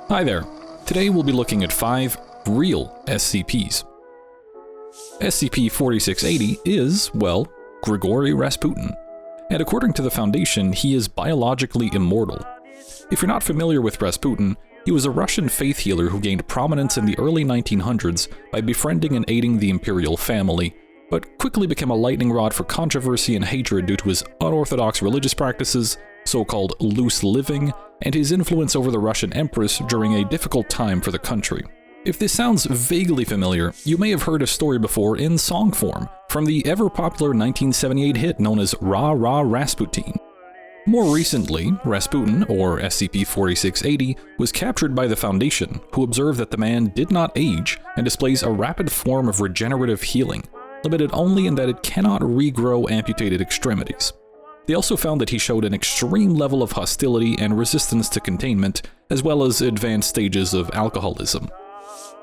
Hi there. Today we'll be looking at 5 real SCPs. SCP-4680 is, well, Grigori Rasputin, and according to the Foundation, he is biologically immortal. If you're not familiar with Rasputin, he was a Russian faith healer who gained prominence in the early 1900s by befriending and aiding the imperial family, but quickly became a lightning rod for controversy and hatred due to his unorthodox religious practices, so-called loose living, and his influence over the Russian Empress during a difficult time for the country. If this sounds vaguely familiar, you may have heard a story before in song form from the ever-popular 1978 hit known as Rah Rah Rasputin. More recently, Rasputin, or SCP-4680, was captured by the Foundation, who observed that the man did not age and displays a rapid form of regenerative healing, limited only in that it cannot regrow amputated extremities. They also found that he showed an extreme level of hostility and resistance to containment, as well as advanced stages of alcoholism.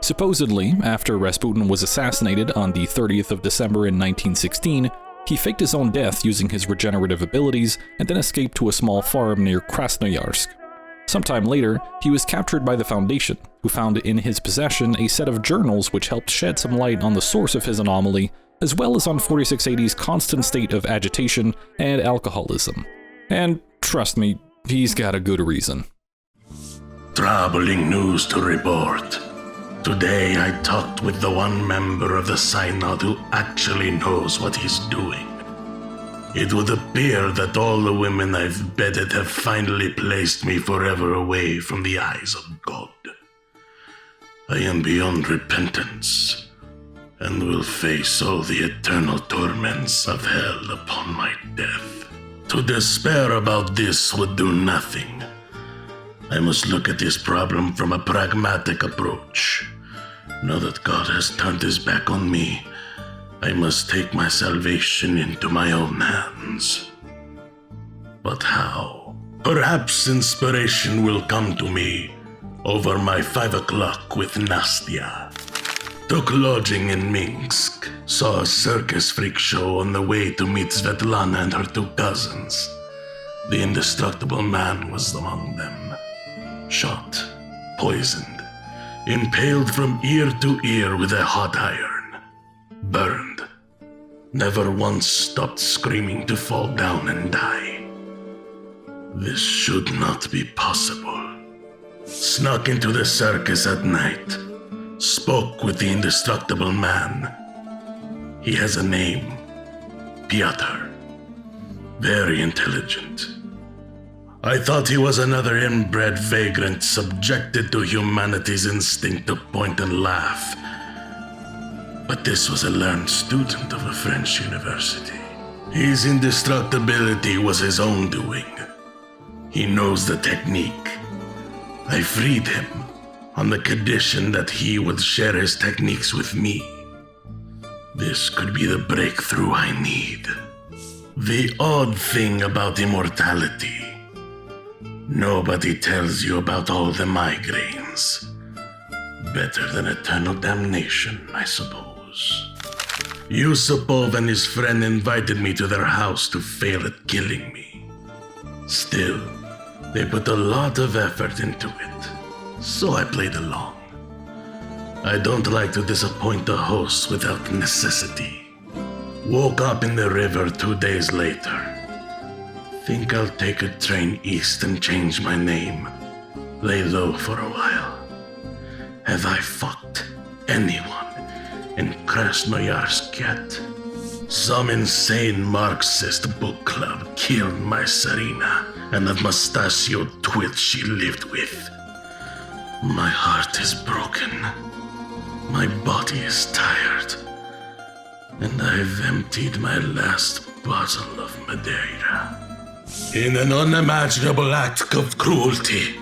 Supposedly, after Rasputin was assassinated on the 30th of December in 1916, he faked his own death using his regenerative abilities and then escaped to a small farm near Krasnoyarsk. Sometime later, he was captured by the Foundation, who found in his possession a set of journals which helped shed some light on the source of his anomaly, as well as on 4680's constant state of agitation and alcoholism. And trust me, he's got a good reason. Troubling news to report. Today I talked with the one member of the Synod who actually knows what he's doing. It would appear that all the women I've bedded have finally placed me forever away from the eyes of God. I am beyond repentance, and will face all the eternal torments of hell upon my death. To despair about this would do nothing. I must look at this problem from a pragmatic approach. Now that God has turned his back on me, I must take my salvation into my own hands. But how? Perhaps inspiration will come to me over my 5 o'clock with Nastya. Took lodging in Minsk, saw a circus freak show on the way to meet Svetlana and her 2 cousins. The indestructible man was among them. Shot, poisoned, impaled from ear to ear with a hot iron, burned, never once stopped screaming to fall down and die. This should not be possible. Snuck into the circus at night, spoke with the indestructible man. He has a name, Pyotr. Very intelligent. I thought he was another inbred vagrant subjected to humanity's instinct to point and laugh. But this was a learned student of a French university. His indestructibility was his own doing. He knows the technique. I freed him on the condition that he would share his techniques with me. This could be the breakthrough I need. The odd thing about immortality. Nobody tells you about all the migraines. Better than eternal damnation, I suppose. Yusupov and his friend invited me to their house to fail at killing me. Still, they put a lot of effort into it, so I played along. I don't like to disappoint the hosts without necessity. Woke up in the river 2 days later. Think I'll take a train east and change my name. Lay low for a while. Have I fucked anyone in Krasnoyarsk yet? Some insane Marxist book club killed my Serena and the mustachioed twit she lived with. My heart is broken. My body is tired. And I've emptied my last bottle of Madeira. In an unimaginable act of cruelty,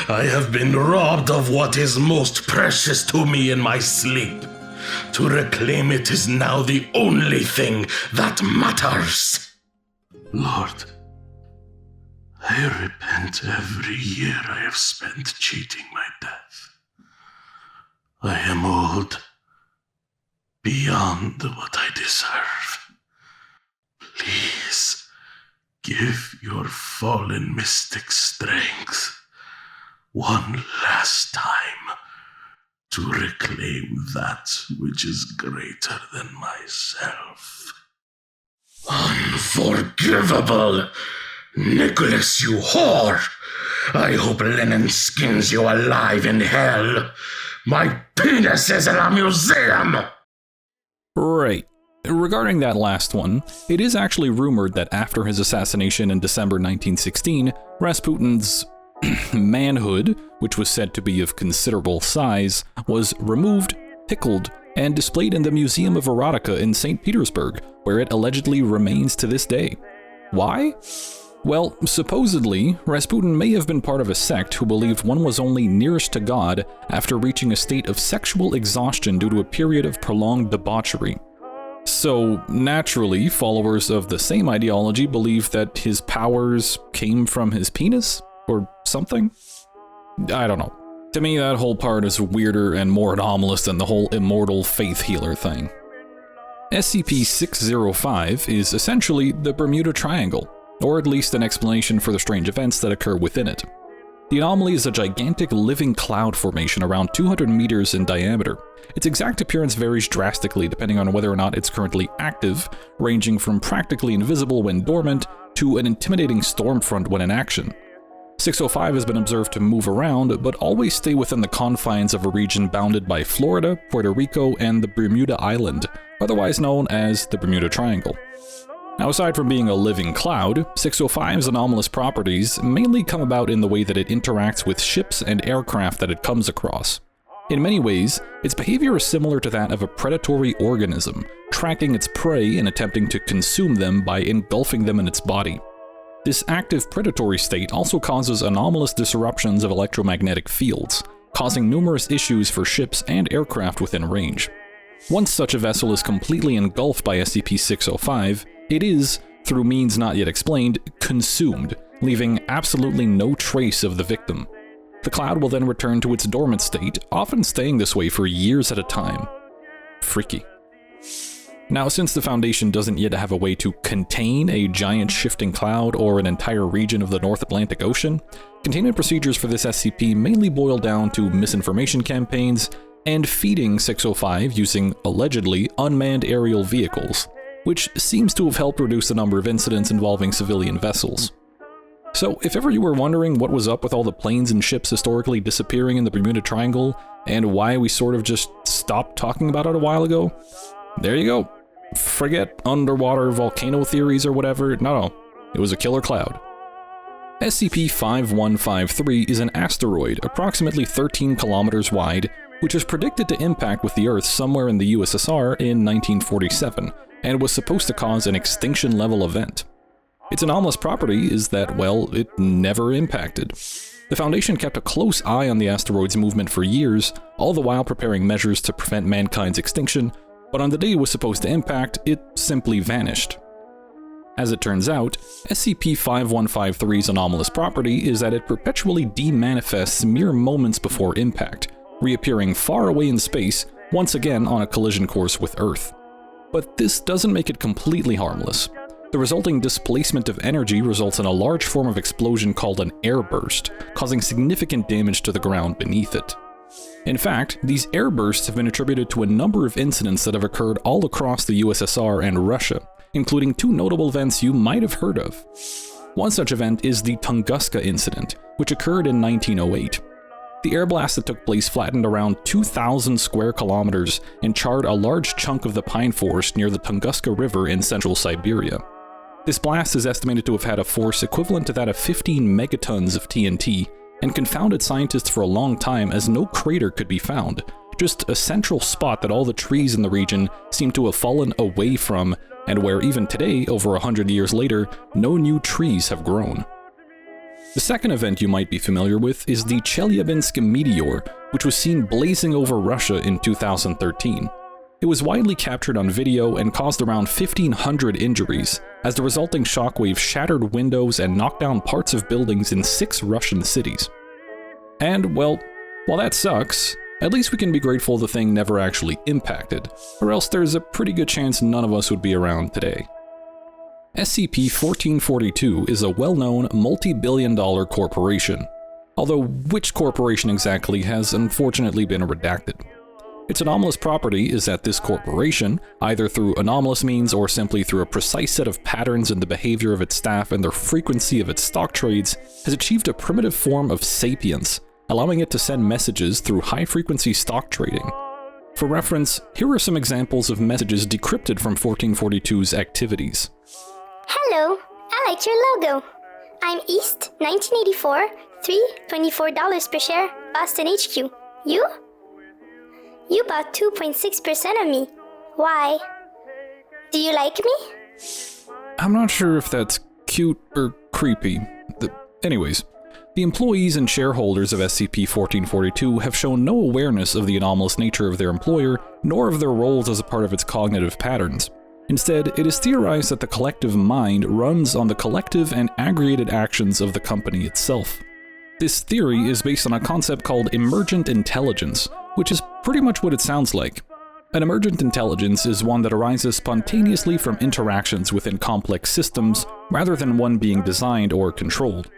I have been robbed of what is most precious to me in my sleep. To reclaim it is now the only thing that matters. Lord, I repent every year I have spent cheating my death. I am old, beyond what I deserve. Please, give your fallen mystic strength one last time to reclaim that which is greater than myself. Unforgivable! Nicholas, you whore! I hope Lennon skins you alive in hell. My penis is in a museum! Right. Regarding that last one, it is actually rumored that after his assassination in December 1916, Rasputin's manhood, which was said to be of considerable size, was removed, pickled, and displayed in the Museum of Erotica in St. Petersburg, where it allegedly remains to this day. Why? Well, supposedly, Rasputin may have been part of a sect who believed one was only nearest to God after reaching a state of sexual exhaustion due to a period of prolonged debauchery. So, naturally, followers of the same ideology believe that his powers came from his penis? Or something? I don't know. To me, that whole part is weirder and more anomalous than the whole immortal faith healer thing. SCP-605 is essentially the Bermuda Triangle, or at least an explanation for the strange events that occur within it. The anomaly is a gigantic living cloud formation around 200 meters in diameter. Its exact appearance varies drastically depending on whether or not it's currently active, ranging from practically invisible when dormant to an intimidating storm front when in action. 605 has been observed to move around, but always stay within the confines of a region bounded by Florida, Puerto Rico, and the Bermuda Island, otherwise known as the Bermuda Triangle. Now, aside from being a living cloud, 605's anomalous properties mainly come about in the way that it interacts with ships and aircraft that it comes across. In many ways, its behavior is similar to that of a predatory organism, tracking its prey and attempting to consume them by engulfing them in its body. This active predatory state also causes anomalous disruptions of electromagnetic fields, causing numerous issues for ships and aircraft within range. Once such a vessel is completely engulfed by SCP-605, it is, through means not yet explained, consumed, leaving absolutely no trace of the victim. The cloud will then return to its dormant state, often staying this way for years at a time. Freaky. Now, since the Foundation doesn't yet have a way to contain a giant shifting cloud or an entire region of the North Atlantic Ocean, containment procedures for this SCP mainly boil down to misinformation campaigns and feeding 605 using, allegedly, unmanned aerial vehicles, which seems to have helped reduce the number of incidents involving civilian vessels. So, if ever you were wondering what was up with all the planes and ships historically disappearing in the Bermuda Triangle, and why we sort of just stopped talking about it a while ago, there you go. Forget underwater volcano theories or whatever. No, it was a killer cloud. SCP-5153 is an asteroid approximately 13 kilometers wide, which is predicted to impact with the Earth somewhere in the USSR in 1947, and was supposed to cause an extinction-level event. Its anomalous property is that, well, it never impacted. The Foundation kept a close eye on the asteroid's movement for years, all the while preparing measures to prevent mankind's extinction, but on the day it was supposed to impact, it simply vanished. As it turns out, SCP-5153's anomalous property is that it perpetually demanifests mere moments before impact, reappearing far away in space, once again on a collision course with Earth. But this doesn't make it completely harmless. The resulting displacement of energy results in a large form of explosion called an airburst, causing significant damage to the ground beneath it. In fact, these airbursts have been attributed to a number of incidents that have occurred all across the USSR and Russia, including two notable events you might have heard of. One such event is the Tunguska incident, which occurred in 1908. The air blast that took place flattened around 2,000 square kilometers and charred a large chunk of the pine forest near the Tunguska River in central Siberia. This blast is estimated to have had a force equivalent to that of 15 megatons of TNT, and confounded scientists for a long time as no crater could be found, just a central spot that all the trees in the region seem to have fallen away from, and where even today, over 100 years later, no new trees have grown. The second event you might be familiar with is the Chelyabinsk meteor, which was seen blazing over Russia in 2013. It was widely captured on video and caused around 1,500 injuries, as the resulting shockwave shattered windows and knocked down parts of buildings in 6 Russian cities. And, well, while that sucks, at least we can be grateful the thing never actually impacted, or else there's a pretty good chance none of us would be around today. SCP-1442 is a well-known multi-billion-dollar corporation. although which corporation exactly has unfortunately been redacted. Its anomalous property is that this corporation, either through anomalous means or simply through a precise set of patterns in the behavior of its staff and the frequency of its stock trades, has achieved a primitive form of sapience, allowing it to send messages through high-frequency stock trading. For reference, here are some examples of messages decrypted from 1442's activities. Hello, I liked your logo. I'm East 1984, $324 per share, Boston HQ. You? You bought 2.6% of me. Why? Do you like me? I'm not sure if that's cute or creepy. Anyways, the employees and shareholders of SCP-1442 have shown no awareness of the anomalous nature of their employer, nor of their roles as a part of its cognitive patterns. Instead, it is theorized that the collective mind runs on the collective and aggregated actions of the company itself. This theory is based on a concept called emergent intelligence, which is pretty much what it sounds like. An emergent intelligence is one that arises spontaneously from interactions within complex systems, rather than one being designed or controlled.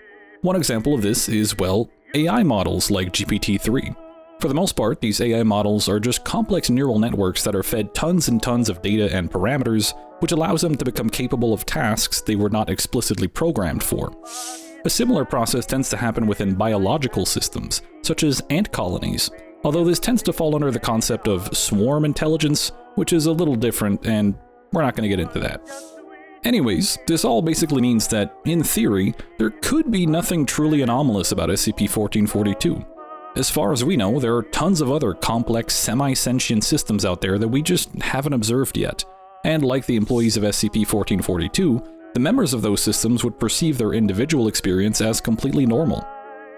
One example of this is, well, AI models like GPT-3. For the most part, these AI models are just complex neural networks that are fed tons and tons of data and parameters, which allows them to become capable of tasks they were not explicitly programmed for. A similar process tends to happen within biological systems, such as ant colonies, although this tends to fall under the concept of swarm intelligence, which is a little different, and we're not going to get into that. Anyways, this all basically means that, in theory, there could be nothing truly anomalous about SCP-1442. As far as we know, there are tons of other complex, semi-sentient systems out there that we just haven't observed yet, and like the employees of SCP-1442, the members of those systems would perceive their individual experience as completely normal.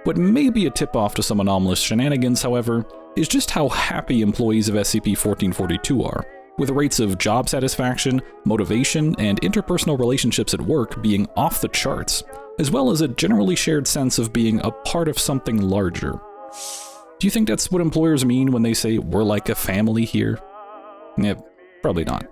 What may be a tip-off to some anomalous shenanigans, however, is just how happy employees of SCP-1442 are, with rates of job satisfaction, motivation, and interpersonal relationships at work being off the charts, as well as a generally shared sense of being a part of something larger. Do you think that's what employers mean when they say we're like a family here? Yeah, probably not.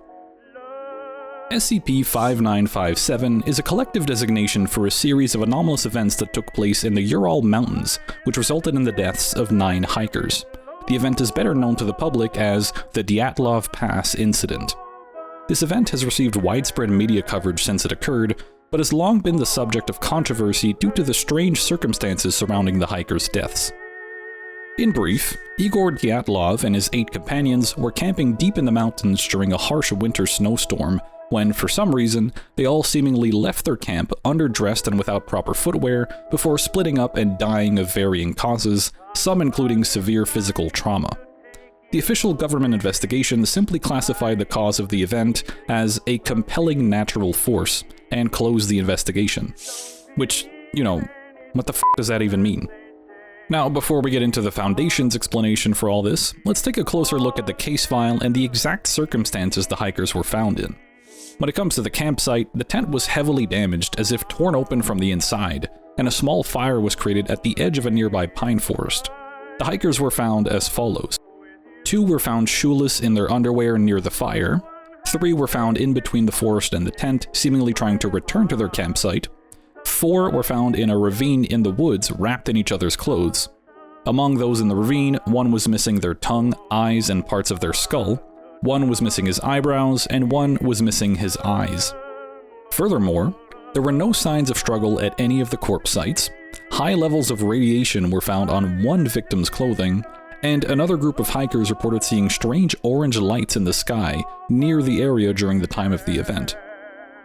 SCP-5957 is a collective designation for a series of anomalous events that took place in the Ural Mountains, which resulted in the deaths of 9 hikers. The event is better known to the public as the Dyatlov Pass Incident. This event has received widespread media coverage since it occurred, but has long been the subject of controversy due to the strange circumstances surrounding the hikers' deaths. In brief, Igor Dyatlov and his 8 companions were camping deep in the mountains during a harsh winter snowstorm when, for some reason, they all seemingly left their camp underdressed and without proper footwear before splitting up and dying of varying causes, some including severe physical trauma. The official government investigation simply classified the cause of the event as a compelling natural force and closed the investigation. Which, what the f does that even mean? Now, before we get into the Foundation's explanation for all this, let's take a closer look at the case file and the exact circumstances the hikers were found in. When it comes to the campsite, the tent was heavily damaged as if torn open from the inside, and a small fire was created at the edge of a nearby pine forest. The hikers were found as follows. 2 were found shoeless in their underwear near the fire. 3 were found in between the forest and the tent, seemingly trying to return to their campsite. 4 were found in a ravine in the woods, wrapped in each other's clothes. Among those in the ravine, 1 was missing their tongue, eyes, and parts of their skull. 1 was missing his eyebrows, and 1 was missing his eyes. Furthermore, there were no signs of struggle at any of the corpse sites. High levels of radiation were found on 1 victim's clothing, and another group of hikers reported seeing strange orange lights in the sky near the area during the time of the event.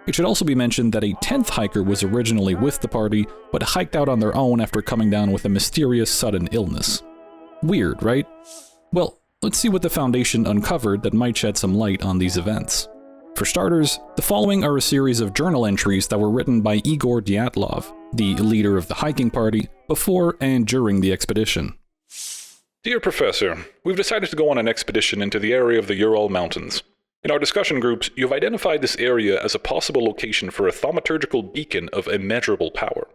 It should also be mentioned that a 10th hiker was originally with the party, but hiked out on their own after coming down with a mysterious sudden illness. Weird, right? Well, let's see what the Foundation uncovered that might shed some light on these events. For starters, the following are a series of journal entries that were written by Igor Dyatlov, the leader of the hiking party, before and during the expedition. Dear Professor, we've decided to go on an expedition into the area of the Ural Mountains. In our discussion groups, you've identified this area as a possible location for a thaumaturgical beacon of immeasurable power.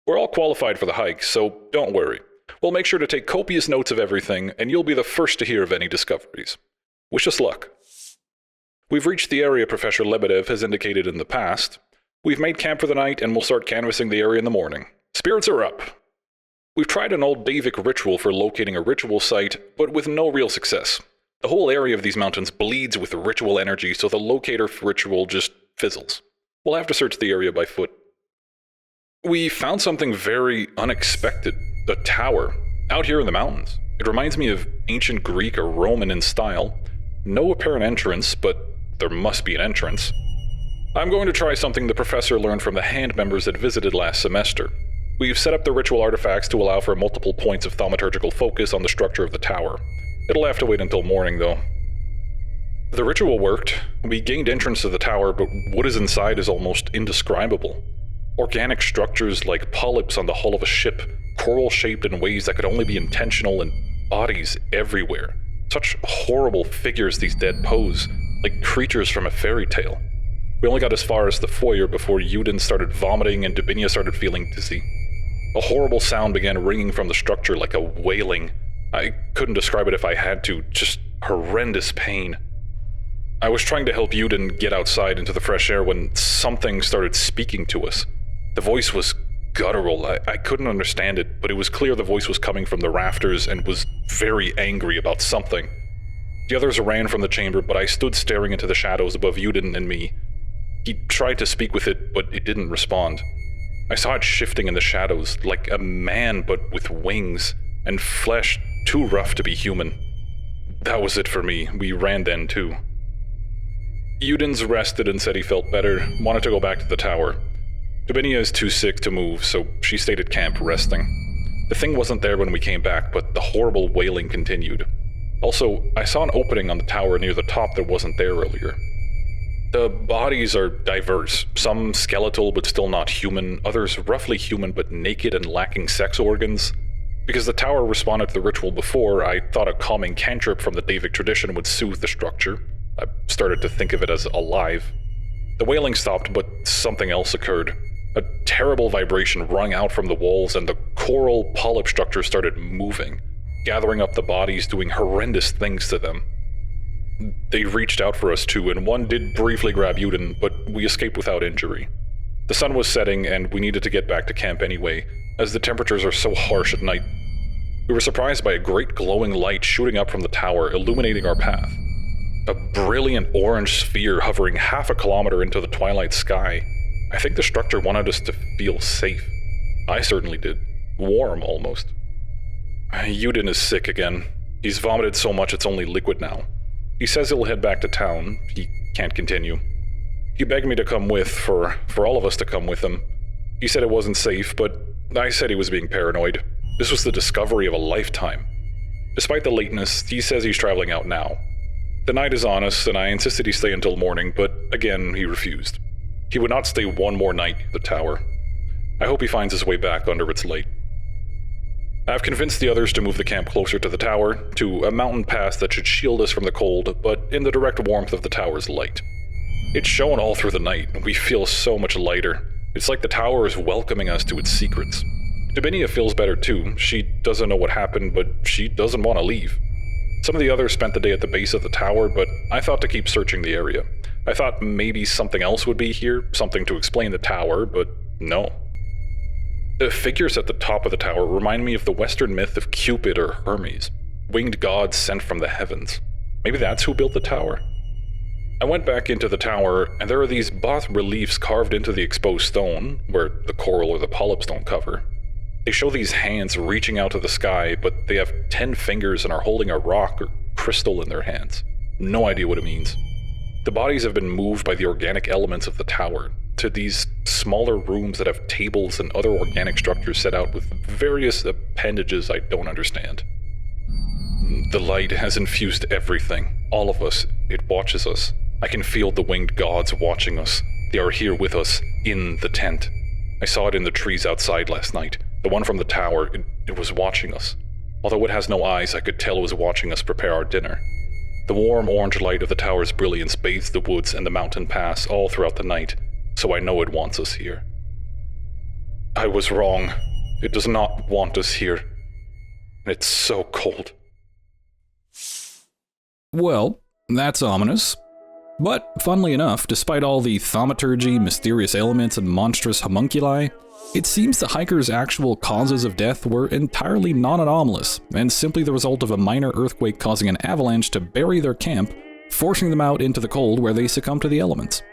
We're all qualified for the hike, so don't worry. We'll make sure to take copious notes of everything, and you'll be the first to hear of any discoveries. Wish us luck. We've reached the area Professor Lebedev has indicated in the past. We've made camp for the night, and we'll start canvassing the area in the morning. Spirits are up. We've tried an old Davic ritual for locating a ritual site, but with no real success. The whole area of these mountains bleeds with ritual energy, so the locator ritual just fizzles. We'll have to search the area by foot. We found something very unexpected. A tower, out here in the mountains. It reminds me of ancient Greek or Roman in style. No apparent entrance, but there must be an entrance. I'm going to try something the professor learned from the hand members that visited last semester. We've set up the ritual artifacts to allow for multiple points of thaumaturgical focus on the structure of the tower. It'll have to wait until morning, though. The ritual worked. We gained entrance to the tower, but what is inside is almost indescribable. Organic structures like polyps on the hull of a ship, coral-shaped in ways that could only be intentional, and bodies everywhere. Such horrible figures these dead pose, like creatures from a fairy tale. We only got as far as the foyer before Yuden started vomiting and Dabinia started feeling dizzy. A horrible sound began ringing from the structure like a wailing. I couldn't describe it if I had to, just horrendous pain. I was trying to help Yuden get outside into the fresh air when something started speaking to us. The voice was guttural. I couldn't understand it, but it was clear the voice was coming from the rafters and was very angry about something. The others ran from the chamber, but I stood staring into the shadows above Yuden and me. He tried to speak with it, but it didn't respond. I saw it shifting in the shadows, like a man but with wings, and flesh too rough to be human. That was it for me. We ran then, too. Yuden's rested and said he felt better, wanted to go back to the tower. Dabinia is too sick to move, so she stayed at camp resting. The thing wasn't there when we came back, but the horrible wailing continued. Also, I saw an opening on the tower near the top that wasn't there earlier. The bodies are diverse, some skeletal but still not human, others roughly human but naked and lacking sex organs. Because the tower responded to the ritual before, I thought a calming cantrip from the Davic tradition would soothe the structure. I started to think of it as alive. The wailing stopped, but something else occurred. A terrible vibration rung out from the walls, and the coral polyp structure started moving, gathering up the bodies, doing horrendous things to them. They reached out for us too, and one did briefly grab Yuden, but we escaped without injury. The sun was setting, and we needed to get back to camp anyway, as the temperatures are so harsh at night. We were surprised by a great glowing light shooting up from the tower, illuminating our path. A brilliant orange sphere hovering half a kilometer into the twilight sky. I think the structure wanted us to feel safe. I certainly did. Warm, almost. Yuden is sick again. He's vomited so much it's only liquid now. He says he'll head back to town. He can't continue. He begged me to come with, for all of us to come with him. He said it wasn't safe, but I said he was being paranoid. This was the discovery of a lifetime. Despite the lateness, he says he's traveling out now. The night is on us, and I insisted he stay until morning, but again, he refused. He would not stay one more night at the tower. I hope he finds his way back under its light. I've convinced the others to move the camp closer to the tower, to a mountain pass that should shield us from the cold, but in the direct warmth of the tower's light. It's shown all through the night, and we feel so much lighter. It's like the tower is welcoming us to its secrets. Dabinia feels better too. She doesn't know what happened, but she doesn't want to leave. Some of the others spent the day at the base of the tower, but I thought to keep searching the area. I thought maybe something else would be here, something to explain the tower, but no. The figures at the top of the tower remind me of the Western myth of Cupid or Hermes, winged gods sent from the heavens. Maybe that's who built the tower? I went back into the tower, and there are these bas-reliefs carved into the exposed stone, where the coral or the polyps don't cover. They show these hands reaching out to the sky, but they have 10 fingers and are holding a rock or crystal in their hands. No idea what it means. The bodies have been moved by the organic elements of the tower to these smaller rooms that have tables and other organic structures set out with various appendages I don't understand. The light has infused everything, all of us. It watches us. I can feel the winged gods watching us. They are here with us, in the tent. I saw it in the trees outside last night. The one from the tower, it was watching us. Although it has no eyes, I could tell it was watching us prepare our dinner. The warm orange light of the tower's brilliance bathes the woods and the mountain pass all throughout the night, so I know it wants us here. I was wrong. It does not want us here. And it's so cold. Well, that's ominous. But, funnily enough, despite all the thaumaturgy, mysterious elements, and monstrous homunculi, It seems the hikers' actual causes of death were entirely non-anomalous, and simply the result of a minor earthquake causing an avalanche to bury their camp, forcing them out into the cold where they succumbed to the elements.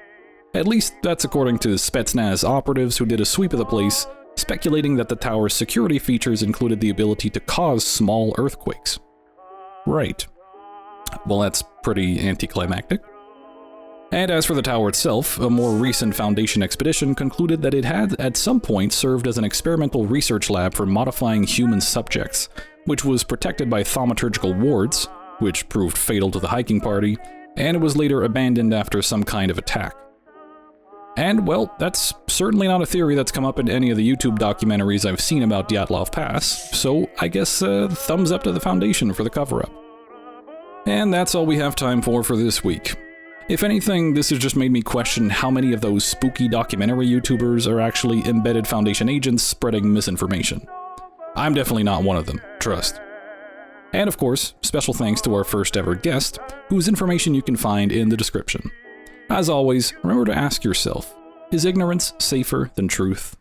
At least that's according to Spetsnaz operatives who did a sweep of the place, speculating that the tower's security features included the ability to cause small earthquakes. Right. Well, that's pretty anticlimactic. And as for the tower itself, a more recent Foundation expedition concluded that it had at some point served as an experimental research lab for modifying human subjects, which was protected by thaumaturgical wards, which proved fatal to the hiking party, and it was later abandoned after some kind of attack. And, well, that's certainly not a theory that's come up in any of the YouTube documentaries I've seen about Dyatlov Pass, so I guess thumbs up to the Foundation for the cover-up. And that's all we have time for this week. If anything, this has just made me question how many of those spooky documentary YouTubers are actually embedded Foundation agents spreading misinformation. I'm definitely not one of them, trust. And of course, special thanks to our first ever guest, whose information you can find in the description. As always, remember to ask yourself, is ignorance safer than truth?